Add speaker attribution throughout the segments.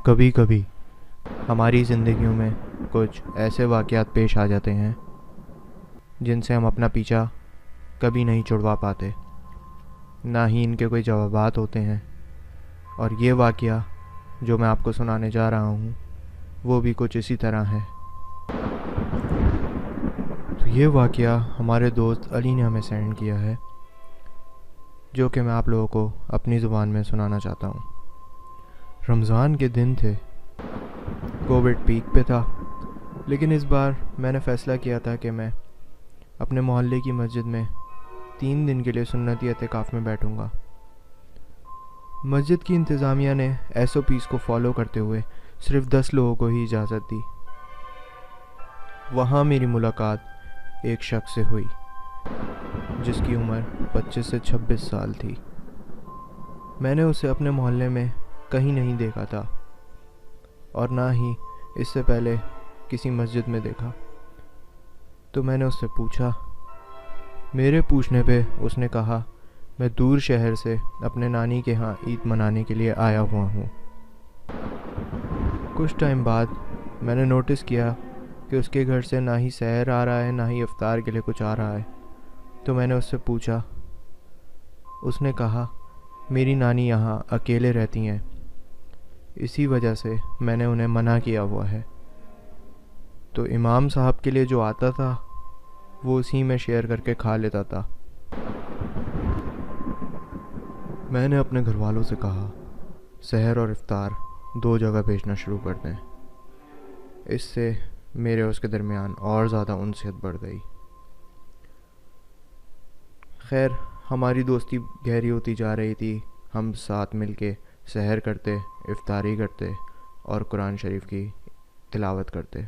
Speaker 1: کبھی کبھی ہماری زندگیوں میں کچھ ایسے واقعات پیش آ جاتے ہیں جن سے ہم اپنا پیچھا کبھی نہیں چھڑوا پاتے، نہ ہی ان کے کوئی جوابات ہوتے ہیں۔ اور یہ واقعہ جو میں آپ کو سنانے جا رہا ہوں وہ بھی کچھ اسی طرح ہے۔ تو یہ واقعہ ہمارے دوست علی نے ہمیں سینڈ کیا ہے، جو کہ میں آپ لوگوں کو اپنی زبان میں سنانا چاہتا ہوں۔ رمضان کے دن تھے، کووڈ پیک پہ تھا، لیکن اس بار میں نے فیصلہ کیا تھا کہ میں اپنے محلے کی مسجد میں 3 دن کے لیے سنتی اعتکاف میں بیٹھوں گا۔ مسجد کی انتظامیہ نے SOPs کو فالو کرتے ہوئے صرف 10 لوگوں کو ہی اجازت دی۔ وہاں میری ملاقات ایک شخص سے ہوئی جس کی عمر 25 سے 26 سال تھی۔ میں نے اسے اپنے محلے میں کہیں نہیں دیکھا تھا اور نہ ہی اس سے پہلے کسی مسجد میں دیکھا۔ تو میں نے اس سے پوچھا۔ میرے پوچھنے پہ اس نے کہا، میں دور شہر سے اپنے نانی کے ہاں عید منانے کے لیے آیا ہوا ہوں۔ کچھ ٹائم بعد میں نے نوٹس کیا کہ اس کے گھر سے نہ ہی سحر آ رہا ہے نہ ہی افطار کے لیے کچھ آ رہا ہے۔ تو میں نے اس سے پوچھا۔ اس نے کہا، میری نانی یہاں اکیلے رہتی ہیں، اسی وجہ سے میں نے انہیں منع کیا ہوا ہے۔ تو امام صاحب کے لیے جو آتا تھا وہ اسی میں شیئر کر کے کھا لیتا تھا۔ میں نے اپنے گھر والوں سے کہا، سحر اور افطار 2 جگہ بھیجنا شروع کر دیں۔ اس سے میرے اس کے درمیان اور زیادہ انسیت بڑھ گئی۔ خیر، ہماری دوستی گہری ہوتی جا رہی تھی۔ ہم ساتھ مل کے سحر کرتے، افطاری کرتے اور قرآن شریف کی تلاوت کرتے۔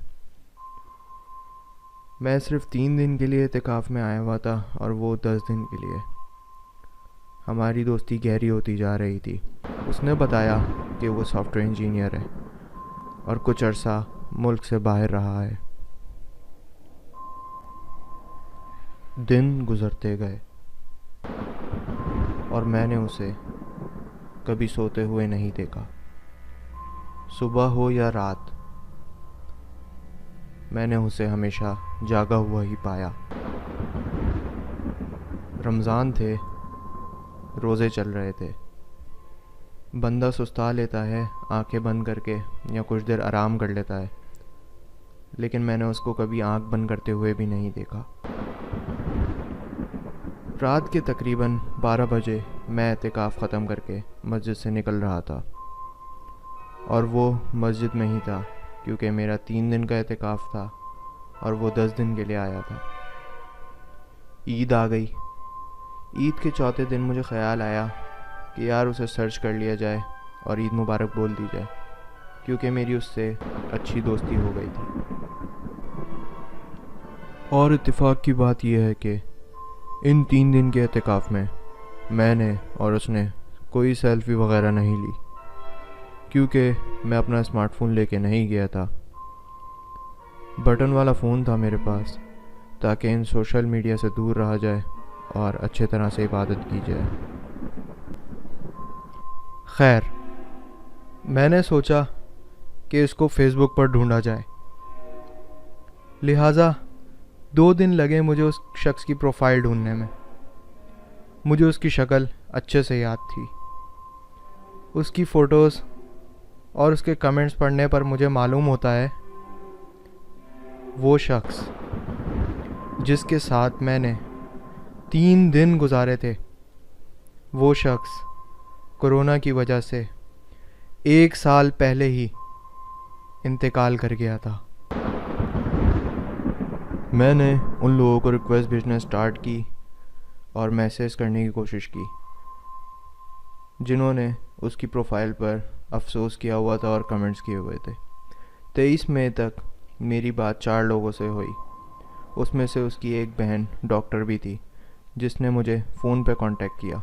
Speaker 1: میں صرف 3 دن کے لیے اعتکاف میں آیا ہوا تھا اور وہ 10 دن کے لیے۔ ہماری دوستی گہری ہوتی جا رہی تھی۔ اس نے بتایا کہ وہ سافٹ ویئر انجینئر ہے اور کچھ عرصہ ملک سے باہر رہا ہے۔ دن گزرتے گئے اور میں نے اسے کبھی سوتے ہوئے نہیں دیکھا۔ صبح ہو یا رات، میں نے اسے ہمیشہ جاگا ہوا ہی پایا۔ رمضان تھے، روزے چل رہے تھے۔ بندہ سستا لیتا ہے آنکھیں بند کر کے یا کچھ دیر آرام کر لیتا ہے، لیکن میں نے اس کو کبھی آنکھ بند کرتے ہوئے بھی نہیں دیکھا۔ رات کے تقریباً 12 بجے میں اعتکاف ختم کر کے مسجد سے نکل رہا تھا، اور وہ مسجد میں ہی تھا کیونکہ میرا 3 دن کا اعتکاف تھا اور وہ 10 دن کے لیے آیا تھا۔ عید آ گئی۔ عید کے چوتھے دن مجھے خیال آیا کہ یار اسے سرچ کر لیا جائے اور عید مبارک بول دی جائے، کیونکہ میری اس سے اچھی دوستی ہو گئی تھی۔ اور اتفاق کی بات یہ ہے کہ ان 3 دن کے اعتکاف میں نے اور اس نے کوئی سیلفی وغیرہ نہیں لی، کیونکہ میں اپنا اسمارٹ فون لے کے نہیں گیا تھا۔ بٹن والا فون تھا میرے پاس تاکہ ان سوشل میڈیا سے دور رہا جائے اور اچھے طرح سے عبادت کی جائے۔ خیر، میں نے سوچا کہ اس کو فیس بک پر ڈھونڈا جائے، لہٰذا 2 دن لگے مجھے اس شخص کی پروفائل ڈھونڈنے میں۔ مجھے اس کی شکل اچھے سے یاد تھی۔ اس کی فوٹوز اور اس کے کمنٹس پڑھنے پر مجھے معلوم ہوتا ہے وہ شخص جس کے ساتھ میں نے 3 دن گزارے تھے، وہ شخص کورونا کی وجہ سے 1 سال پہلے ہی انتقال کر گیا تھا۔ میں نے ان لوگوں کو ریکویسٹ بھیجنا سٹارٹ کی اور میسیج کرنے کی کوشش کی جنہوں نے اس کی پروفائل پر افسوس کیا ہوا تھا اور کمنٹس کیے ہوئے تھے۔ 23 مئی تک میری بات 4 لوگوں سے ہوئی۔ اس میں سے اس کی ایک بہن ڈاکٹر بھی تھی جس نے مجھے فون پہ کانٹیکٹ کیا۔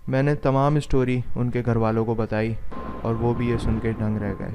Speaker 1: میں نے تمام اسٹوری ان کے گھر والوں کو بتائی اور وہ بھی یہ سن کے دنگ رہ گئے۔